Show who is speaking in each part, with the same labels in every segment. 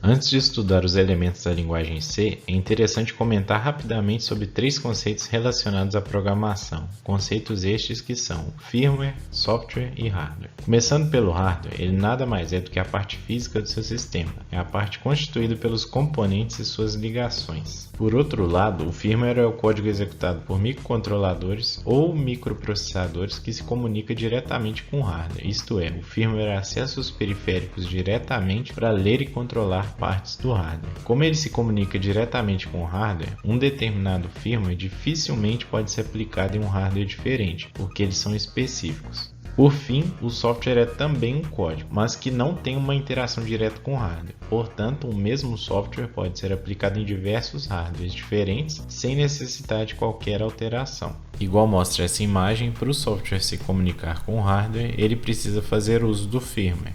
Speaker 1: Antes de estudar os elementos da linguagem C, é interessante comentar rapidamente sobre três conceitos relacionados à programação. Conceitos estes que são firmware, software e hardware. Começando pelo hardware, ele nada mais é do que a parte física do seu sistema. É a parte constituída pelos componentes e suas ligações. Por outro lado, o firmware é o código executado por microcontroladores ou microprocessadores que se comunica diretamente com o hardware. Isto é, o firmware acessa os periféricos diretamente para ler e controlar partes do hardware. Como ele se comunica diretamente com o hardware, um determinado firmware dificilmente pode ser aplicado em um hardware diferente, porque eles são específicos. Por fim, o software é também um código, mas que não tem uma interação direta com o hardware. Portanto, o mesmo software pode ser aplicado em diversos hardwares diferentes sem necessitar de qualquer alteração. Igual mostra essa imagem, para o software se comunicar com o hardware, ele precisa fazer uso do firmware.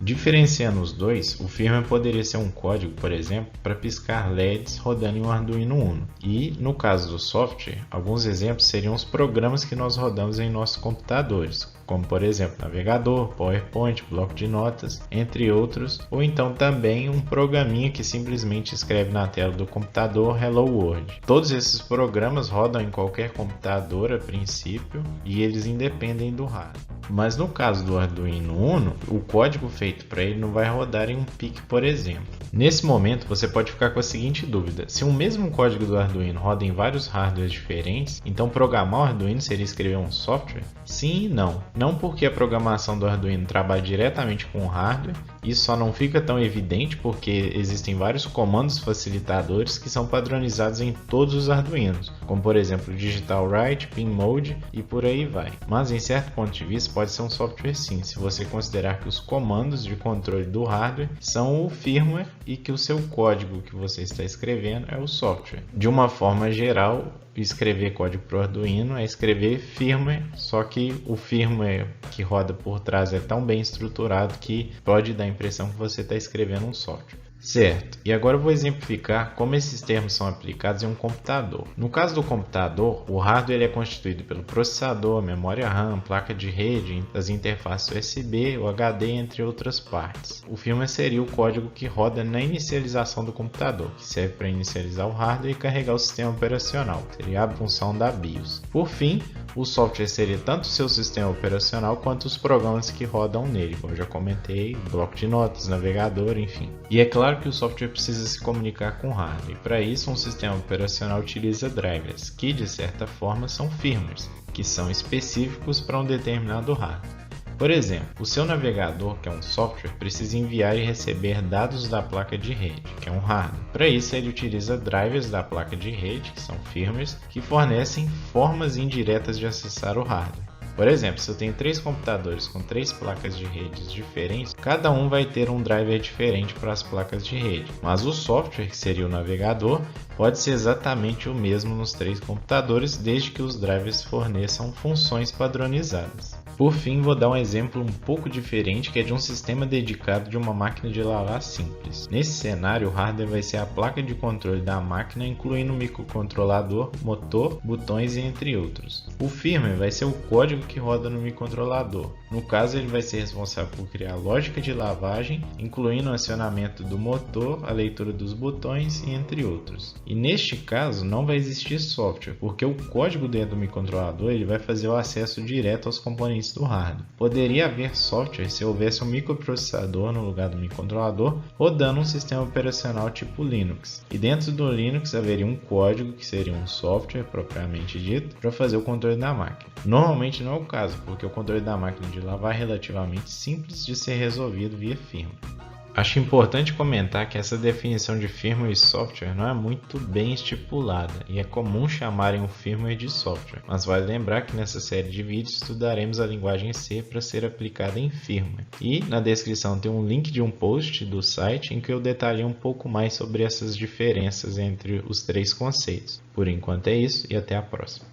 Speaker 1: Diferenciando os dois, o firmware poderia ser um código, por exemplo, para piscar LEDs rodando em um Arduino Uno. E, no caso do software, alguns exemplos seriam os programas que nós rodamos em nossos computadores, como por exemplo navegador, PowerPoint, bloco de notas, entre outros, ou então também um programinha que simplesmente escreve na tela do computador Hello World. Todos esses programas rodam em qualquer computador a princípio e eles independem do hardware. Mas no caso do Arduino Uno, o código feito para ele não vai rodar em um PIC, por exemplo. Nesse momento, você pode ficar com a seguinte dúvida: se o mesmo código do Arduino roda em vários hardwares diferentes, então programar o Arduino seria escrever um software? Sim e não. Não porque a programação do Arduino trabalha diretamente com o hardware, isso só não fica tão evidente porque existem vários comandos facilitadores que são padronizados em todos os Arduinos, como por exemplo Digital Write, Pin Mode e por aí vai. Mas em certo ponto de vista pode ser um software sim, se você considerar que os comandos de controle do hardware são o firmware e que o seu código que você está escrevendo é o software. De uma forma geral, escrever código para o Arduino é escrever firmware, só que o firmware que roda por trás é tão bem estruturado que pode dar a impressão que você está escrevendo um software. Certo, e agora eu vou exemplificar como esses termos são aplicados em um computador. No caso do computador, o hardware ele é constituído pelo processador, memória RAM, placa de rede, as interfaces USB, o HD, entre outras partes. O firmware seria o código que roda na inicialização do computador, que serve para inicializar o hardware e carregar o sistema operacional, seria a função da BIOS. Por fim, o software seria tanto o seu sistema operacional quanto os programas que rodam nele, como eu já comentei, bloco de notas, navegador, enfim. E é claro que o software precisa se comunicar com o hardware, e para isso um sistema operacional utiliza drivers, que de certa forma são firmwares, que são específicos para um determinado hardware. Por exemplo, o seu navegador, que é um software, precisa enviar e receber dados da placa de rede, que é um hardware. Para isso, ele utiliza drivers da placa de rede, que são firmwares, que fornecem formas indiretas de acessar o hardware. Por exemplo, se eu tenho 3 computadores com 3 placas de redes diferentes, cada um vai ter um driver diferente para as placas de rede. Mas o software, que seria o navegador, pode ser exatamente o mesmo nos 3 computadores, desde que os drivers forneçam funções padronizadas. Por fim, vou dar um exemplo um pouco diferente, que é de um sistema dedicado de uma máquina de lavar simples. Nesse cenário, o hardware vai ser a placa de controle da máquina, incluindo o microcontrolador, motor, botões e entre outros. O firmware vai ser o código que roda no microcontrolador. No caso, ele vai ser responsável por criar a lógica de lavagem, incluindo o acionamento do motor, a leitura dos botões e entre outros. E neste caso, não vai existir software, porque o código dentro do microcontrolador ele vai fazer o acesso direto aos componentes do hardware. Poderia haver software se houvesse um microprocessador no lugar do microcontrolador rodando um sistema operacional tipo Linux. E dentro do Linux haveria um código que seria um software propriamente dito para fazer o controle da máquina. Normalmente não é o caso, porque o controle da máquina de lavar é relativamente simples de ser resolvido via firmware. Acho importante comentar que essa definição de firmware e software não é muito bem estipulada e é comum chamarem o firmware de software, mas vale lembrar que nessa série de vídeos estudaremos a linguagem C para ser aplicada em firmware. E na descrição tem um link de um post do site em que eu detalhei um pouco mais sobre essas diferenças entre os três conceitos. Por enquanto é isso e até a próxima.